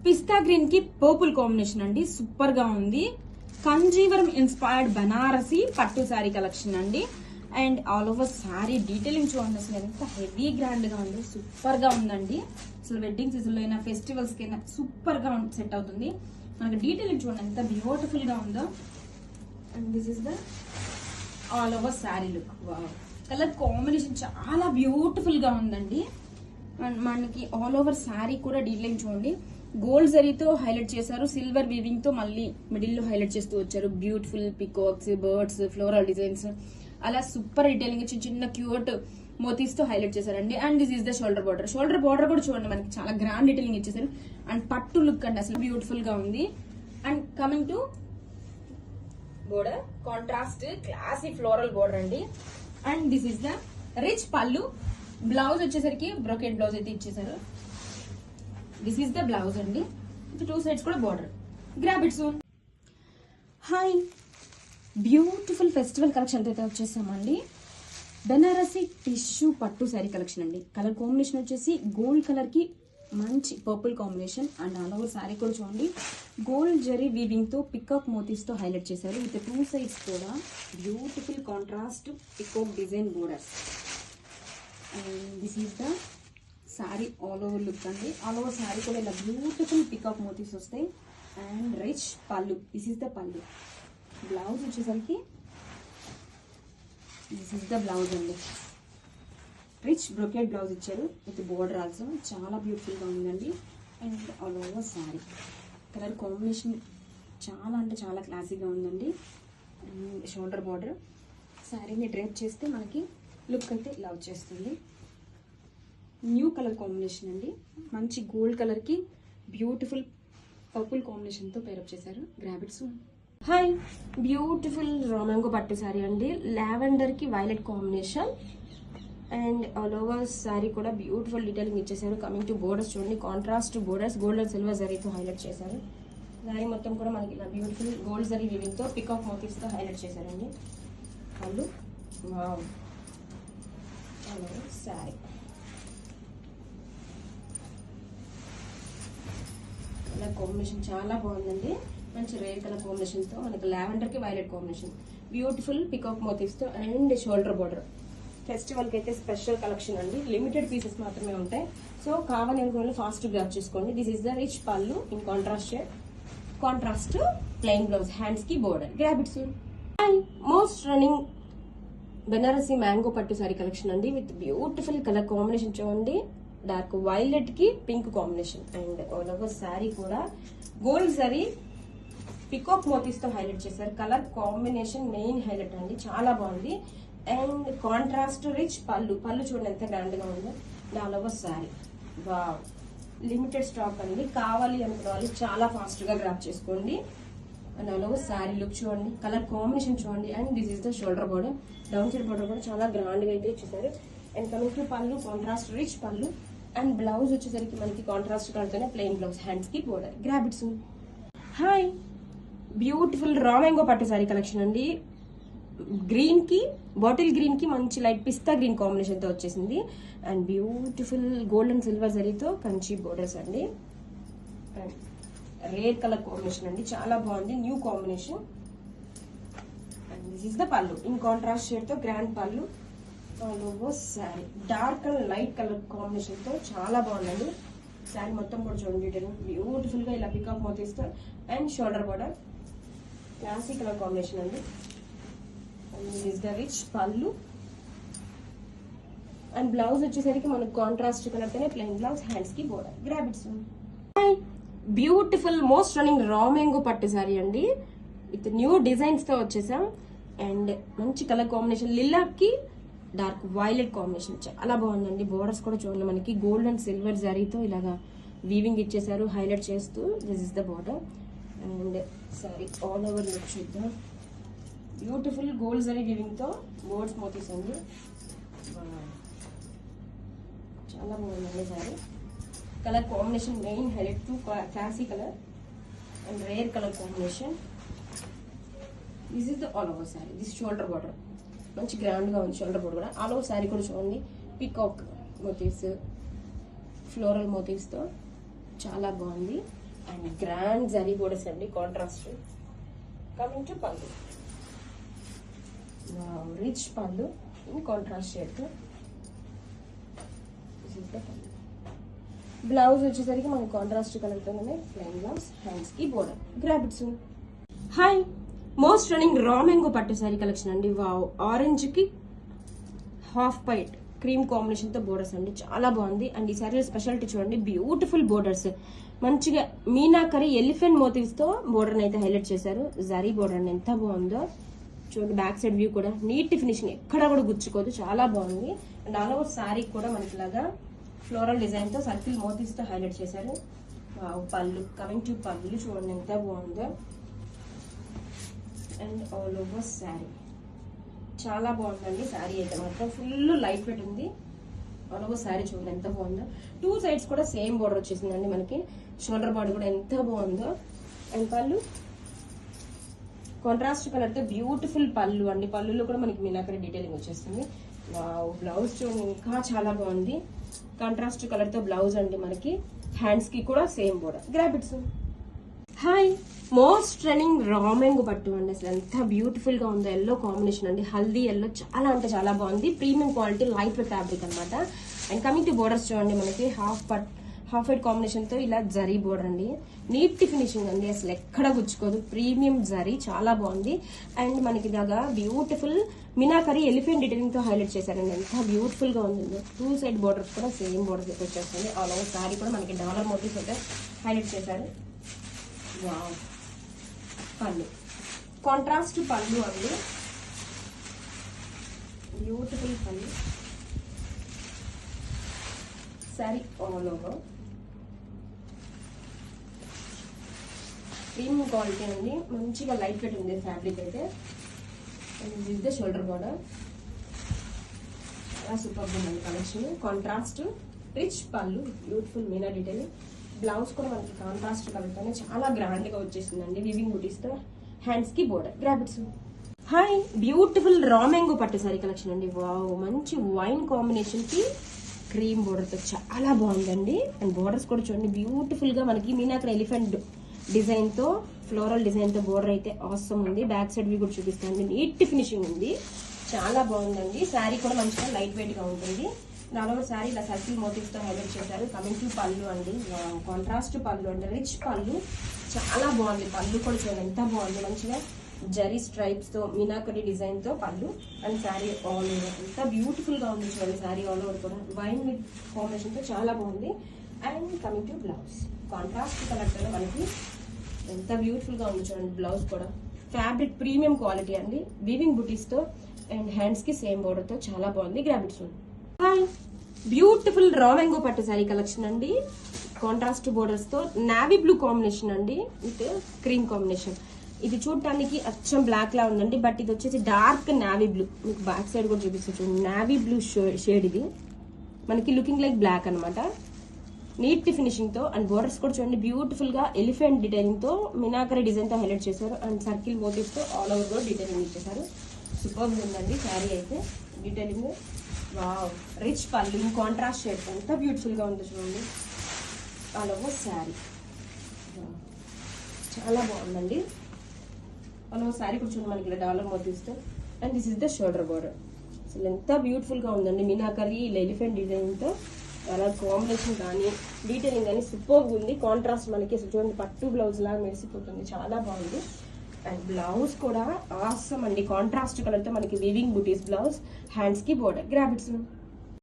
పిస్తా green కి purple combination అండి, super గా ఉంది. కంజీవరం ఇన్స్పైర్డ్ బనారసి పట్టు శారీ కలెక్షన్ అండి. And all over sari detailing చూడండి, అసలు ఎంత హెవీ గ్రాండ్ గా ఉంది, సూపర్ గా ఉందండి. అసలు వెడ్డింగ్ సీజన్ లో అయినా ఫెస్టివల్స్ కి అయినా సూపర్ గా సెట్ అవుతుంది. మనకి డీటెయిలింగ్ చూడండి ఎంత బ్యూటిఫుల్ గా ఉందో. And this is the all over sari look. Colour combination చాలా బ్యూటిఫుల్ గా ఉందండి. అండ్ మనకి ఆల్ ఓవర్ శారీ కూడా డీటెయిలింగ్ చూడండి, గోల్డ్ జరీతో హైలైట్ చేశారు, సిల్వర్ వీవింగ్ తో మళ్ళీ మిడిల్ లో హైలైట్ చేస్తూ వచ్చారు. Beautiful peacocks, birds, floral designs అలా సూపర్ డీటెయిలింగ్ చిన్న చిన్న క్యూట్ మోతీస్ తో హైలైట్ చేశారండి. And this is the shoulder border. Shoulder border కూడా చూడండి మనకి చాలా గ్రాండ్ డీటెయిలింగ్ ఇచ్చేసారు. అండ్ పట్టు లుక్ అండి, అసలు బ్యూటిఫుల్ గా ఉంది. And coming to border, contrast classy floral border అండి. And this is the rich pallu. Blouse వచ్చేసరికి బ్రోకెట్ బ్లౌజ్ అయితే ఇచ్చేసారు. దిస్ ఈస్ ద బ్లౌజ్ అండి, టూ సైడ్స్ కూడా border. Grab it soon. Hi, beautiful festival collection అయితే వచ్చేసామండి. బెనారసి టిష్యూ పట్టు sari collection అండి. కలర్ కాంబినేషన్ వచ్చేసి గోల్డ్ కలర్ కి మంచి purple combination. And all over sari కూడా చూడండి గోల్డ్ జరీ వీవింగ్ తో పికాక్ మోతీస్ తో హైలైట్ చేశారు. విత్ టూ సైడ్స్ కూడా beautiful contrast peacock design borders. And this is the sari all over look అండి. ఆల్ ఓవర్ శారీ కూడా ఇలా బ్యూటిఫుల్ పికాక్ మోతీస్ వస్తాయి. అండ్ రిచ్ పళ్ళు. దిస్ ఈస్ ద పళ్ళు. బ్లౌజ్ వచ్చేసరికి దిస్ ఈస్ ద బ్లౌజ్ అండి, రిచ్ బ్రోకెట్ బ్లౌజ్ ఇచ్చారు విత్ బోర్డర్ ఆల్సో. చాలా బ్యూటిఫుల్ గా ఉందండి. And all over sari colour combination చాలా అంటే చాలా క్లాసీగా ఉందండి. Shoulder border. శారీని డ్రేప్ చేస్తే మనకి లుక్ అయితే ఇలా వచ్చేస్తుంది. న్యూ కలర్ కాంబినేషన్ అండి, మంచి గోల్డ్ కలర్ కి బ్యూటిఫుల్ పర్పుల్ కాంబినేషన్ తో పేరప్ చేశారు. గ్రాబిట్స్. హాయ్, బ్యూటిఫుల్ రామాంగో పట్టు శారీ అండి. లావెండర్ కి violet combination. And all over sari కూడా బ్యూటిఫుల్ డీటెయిలింగ్ ఇచ్చేసారు. కమింగ్ టు బోర్డర్స్ చూడండి, contrast borders gold and silver జరీతో హైలైట్ చేశారు. శారీ మొత్తం కూడా మనకి ఇలా బ్యూటిఫుల్ గోల్డ్ జరీ వీవింగ్ తో పికాక్ మోటివ్స్ తో హైలైట్ చేశారండి. వాళ్ళు wow. All over sari colour combination చాలా బాగుందండి. మంచి రేర్ కలర్ కాంబినేషన్ తో మనకి లావెండర్ కి violet combination, beautiful peacock motifs తో అండ్ షోల్డర్ బార్డర్. ఫెస్టివల్ కి అయితే స్పెషల్ కలెక్షన్ అండి, లిమిటెడ్ పీసెస్ మాత్రమే ఉంటాయి. సో కావాలి అనుకోవాలి ఫాస్ట్ గ్రాప్ చేసుకోండి. This is the rich pallu in contrast shade, contrast plain blouse, hands కి border. Grab it soon. And most running Banarasi mango పట్టు సారీ కలెక్షన్ అండి విత్ బ్యూటిఫుల్ కలర్ కాంబినేషన్ చూడండి, డార్క్ వైలెట్ కి pink combination. And all over sari కూడా gold sorry peacock మోతీస్ తో highlight చేశారు. Colour combination main highlight అండి, చాలా బాగుంది. అండ్ కాంట్రాస్ట్ రిచ్ పళ్ళు. పళ్ళు చూడండి ఎంత గ్రాండ్ గా ఉందో. All over sari wow. Limited stock అండి, కావాలి అనుకున్న వాళ్ళు చాలా ఫాస్ట్ గా గ్రాప్ చేసుకోండి. And all over sari look చూడండి, కలర్ కాంబినేషన్ చూడండి. And this is the shoulder border. Down side border కూడా చాలా గ్రాండ్ గా అయితే ఇచ్చేసారు. అండ్ కమింగ్ టు పళ్ళు, కాంట్రాస్ట్ రిచ్ పళ్ళు. అండ్ బ్లౌజ్ వచ్చేసరికి మనకి కాంట్రాస్ట్ కలర్తోనే ప్లెయిన్ బ్లౌజ్, హ్యాండ్స్ కి border. Grab it soon. Hi, beautiful raw mango పట్టు సారీ కలెక్షన్ అండి. గ్రీన్ కి బాటిల్ గ్రీన్ కి మంచి లైట్ పిస్తా గ్రీన్ కాంబినేషన్ తో వచ్చేసింది. And beautiful gold and silver జరీతో కంచి బోర్డర్స్ అండి. అండ్ రేర్ కలర్ కాంబినేషన్ అండి, చాలా బాగుంది, new combination. And this is the పళ్ళు ఇన్ కాంట్రాస్ట్ షేడ్ తో గ్రాండ్ పళ్ళు. All over sari dark and light colour combination తో చాలా బాగుందండి. శారీ మొత్తం కూడా చూడండి బ్యూటిఫుల్ గా ఇలా పికాక్ మోతీస్ తో. And shoulder border classic colour combination అండి. ద రిచ్ పళ్ళు. అండ్ బ్లౌజ్ వచ్చేసరికి మనకు కాంట్రాస్ట్ కలర్ తోనే ప్లెయిన్ బ్లౌజ్, హ్యాండ్స్ కి border. Grab it soon. Beautiful most running రా మ్యాంగో పట్టు సారీ అండి విత్ న్యూ డిజైన్స్ తో వచ్చేసాం. అండ్ మంచి కలర్ కాంబినేషన్, లిల్లా కి డార్క్ వైలెట్ కాంబినేషన్ చాలా బాగుందండి. బోర్డర్స్ కూడా చూడండి మనకి గోల్డ్ అండ్ సిల్వర్ జరీతో ఇలాగా వీవింగ్ ఇచ్చేసారు హైలైట్ చేస్తూ. This is the border. And sorry all over look చూద్దాం, బ్యూటిఫుల్ గోల్డ్ జరీ వీవింగ్ తో బోర్డ్స్ మోతీస్ అండి. చాలా బాగుందండి sorry. Colour combination main highlight to classy colour and rare colour combination. This is the all over sorry. This shoulder border మంచి grand గా ఉంది. Shoulder border కూడా all over sorry కూడా చూడండి పికాక్ మోతీవ్స్, ఫ్లోరల్ మోతీవ్స్ తో చాలా బాగుంది. అండ్ గ్రాండ్ జరీ బోర్డర్స్ అండి, కాంట్రాస్ట్. కమింగ్ టు పళ్ళు, rich pallu in contrast shade. Blouse వచ్చేసరికి మనకి కాంట్రాస్ట్ కలర్ తోనే ప్లెయిన్ బ్లౌజ్, హ్యాండ్స్ కి border. Grab it soon. Hi, most running రా మ్యాంగో పట్టు శారీ కలెక్షన్ అండి. వావ్, ఆరెంజ్ కి హాఫ్ వైట్ క్రీమ్ కాంబినేషన్ తో బోర్డర్స్ అండి, చాలా బాగుంది. అండ్ ఈ శారీలో స్పెషాలిటీ చూడండి, బ్యూటిఫుల్ బోర్డర్స్, మంచిగా మీనాకరి ఎలిఫెంట్ మోటివ్స్ తో బోర్డర్ అయితే హైలైట్ చేశారు. జరీ బోర్డర్ అండి, ఎంత బాగుందో చూడండి. బ్యాక్ సైడ్ వ్యూ కూడా నీట్ ఫినిషింగ్, ఎక్కడ కూడా గుచ్చుకోదు, చాలా బాగుంది. అండ్ ఆల్ ఓవర్ శారీ కూడా మనకి ఇలాగా ఫ్లోరల్ డిజైన్ తో సర్కిల్ మోటివ్స్ తో హైలైట్ చేశారు. పళ్ళు, కమింగ్ టు పళ్ళు చూడండి ఎంత బాగుందో. అండ్ ఆల్ ఓవర్ శారీ చాలా బాగుందండి. శారీ అయితే మాత్రం ఫుల్ లైట్ వెయిట్ ఉంది. ఆల్ ఓవర్ శారీ చూడండి ఎంత బాగుందో. 2 సైడ్స్ కూడా సేమ్ బోర్డర్ వచ్చేసిందండి మనకి. షోల్డర్ బార్డర్ కూడా ఎంత బాగుందో. అండ్ పళ్ళు కాంట్రాస్ట్ కలర్ తో బ్యూటిఫుల్ పళ్ళు అండి. పళ్ళులో కూడా మనకి మీనాకరి డీటెయిలింగ్ వచ్చేస్తుంది. బ్లౌజ్ చూడండి ఇంకా చాలా బాగుంది. కాంట్రాస్ట్ కలర్ తో బ్లౌజ్ అండి మనకి. హ్యాండ్స్ కి కూడా same border. Grab it. Hi, most trending రా మ్యాంగో పట్టు అండి. అసలు ఎంత బ్యూటిఫుల్ గా ఉందో. ఎల్లో కాంబినేషన్ అండి, హల్దీ ఎల్లో, చాలా అంటే చాలా బాగుంది. Premium quality light weight fabric అనమాట. అండ్ కమింగ్ టు బోర్డర్స్ చూడండి, మనకి హాఫ్ వైట్ కాంబినేషన్ తో ఇలా జరీ బోర్డర్ అండి. నీట్ ఫినిషింగ్ అండి, అసలు ఎక్కడ గుచ్చుకోదు. ప్రీమియం జరీ, చాలా బాగుంది. అండ్ మనకి ఇలాగా బ్యూటిఫుల్ మీనాకరి ఎలిఫెంట్ డీటెయిలింగ్ తో హైలైట్ చేశారండి, ఎంత బ్యూటిఫుల్ గా ఉంది. 2 సైడ్ బోర్డర్స్ కూడా సేమ్ బోర్డర్ వచ్చేస్తుంది. ఆల్ ఓవర్ శారీ కూడా మనకి డాలర్ మోటివ్స్ అయితే హైలైట్ చేశారు. వావ్, పళ్ళు కాంట్రాస్ట్ పళ్ళు అండి, బ్యూటిఫుల్ పళ్ళు. Sari all over premium quality అండి, మంచిగా లైట్ వెయిట్ ఉంది ఫ్యాబ్రిక్ అయితే. దిస్ ద షోల్డర్ బోర్డర్, చాలా సూపర్ ఉందండి కలెక్షన్. కాంట్రాస్ట్ రిచ్ పళ్ళు, బ్యూటిఫుల్ మీనా డీటెయిలింగ్. బ్లౌజ్ కూడా మనకి కాంట్రాస్ట్ కలర్ తోనే చాలా గ్రాండ్ గా వచ్చేసిందండి, వివింగ్ బూటీస్ తో. హ్యాండ్స్ కి బోర్డర్. గ్రాబిట్స్. హాయ్, బ్యూటిఫుల్ రా మ్యాంగో పట్టు సారీ కలెక్షన్ అండి. వావ్, మంచి వైన్ కాంబినేషన్ కి క్రీమ్ బోర్డర్ తో చాలా బాగుందండి. అండ్ బోర్డర్స్ కూడా చూడండి బ్యూటిఫుల్ గా మనకి మీనాకరి ఎలిఫెంట్ డిజైన్ తో ఫ్లోరల్ డిజైన్ తో బోర్డర్ అయితే అవసరం ఉంది. బ్యాక్ సైడ్ వ్యూ కూడా చూపిస్తాను, నీట్ ఫినిషింగ్ ఉంది, చాలా బాగుందండి. శారీ కూడా మంచిగా లైట్ వెయిట్ గా ఉంటుంది. నాలుగు శారీ ఇలా సర్కిల్ మోటివ్స్ తో హైలైట్ చేశారు. కమింగ్ టు పళ్ళు అండి, కాంట్రాస్ట్ పళ్ళు అండి, రిచ్ పళ్ళు, చాలా బాగుంది. పళ్ళు కూడా చూడండి ఎంత బాగుంది, మంచిగా జరీ స్ట్రైప్స్ తో మీనాకరి డిజైన్ తో పళ్ళు. అండ్ శారీ ఆల్ ఓవర్ ఎంత బ్యూటిఫుల్ గా ఉంది చూడండి. శారీ ఆల్ ఓవర్ కూడా వైన్ విత్ కాంబినేషన్ తో చాలా బాగుంది. And coming to blouse, contrast colour తో మనకి ఎంత బ్యూటిఫుల్ గా ఉంది చూడండి. బ్లౌజ్ కూడా ఫ్యాబ్రిక్ ప్రీమియం క్వాలిటీ అండి, వీవింగ్ బుటీస్ తో. అండ్ హ్యాండ్స్ కి సేమ్ బోర్డర్ తో చాలా బాగుంది. గ్రాబిట్స్. హాయ్, బ్యూటిఫుల్ రా మ్యాంగో పట్టు శారీ కలెక్షన్ అండి. కాంట్రాస్ట్ బోర్డర్స్ తో నావీ బ్లూ కాంబినేషన్ అండి విత్ క్రీమ్ కాంబినేషన్. ఇది చూడటానికి అచ్చం బ్లాక్ లా ఉందండి, బట్ ఇది వచ్చేసి డార్క్ నావీ బ్లూ. మీకు బ్యాక్ సైడ్ కూడా చూపిస్తుంది చూడండి, నావీ బ్లూ షేడ్. ఇది మనకి లుకింగ్ లైక్ బ్లాక్ అనమాట. నీట్ ఫినిషింగ్ తో. అండ్ బోర్డర్స్ కూడా చూడండి బ్యూటిఫుల్ గా ఎలిఫెంట్ డీటెయిలింగ్ తో మీనాకరి డిజైన్ తో హైలైట్ చేశారు. అండ్ సర్కిల్ మోటివ్స్ తో ఆల్ ఓవర్ కూడా డీటెయిలింగ్ ఇచ్చేసారు. సూపర్ ఉందండి శారీ అయితే. డీటెయిలింగ్ వావ్, రిచ్ పళ్ళు, కాంట్రాస్ట్ షేడ్ ఎంత బ్యూటిఫుల్ గా ఉందో చూడండి. ఆల్ ఓవర్ శారీ చాలా బాగుందండి. ఆల్ ఓవర్ శారీ కూడా చూడండి మనకి ఇలా డాలర్ మోటివ్స్ తో. And this is the shoulder border. అసలు ఎంత బ్యూటిఫుల్ గా ఉందండి, మీనాకరి ఎలిఫెంట్ డిజైన్ తో. చాలా కాంబినేషన్ కానీ డీటెయిలింగ్ కానీ సూపర్ ఉంది. కాంట్రాస్ట్ మనకి చూడండి పట్టు బ్లౌజ్ లాగా మెరిసిపోతుంది, చాలా బాగుంది. అండ్ బ్లౌజ్ కూడా ఆసమ్ అండి, కాంట్రాస్ట్ కలర్ తో మనకి వీవింగ్ బూటీస్ బ్లౌజ్. హ్యాండ్స్ కి బోర్డర్. గ్రాబిట్స్.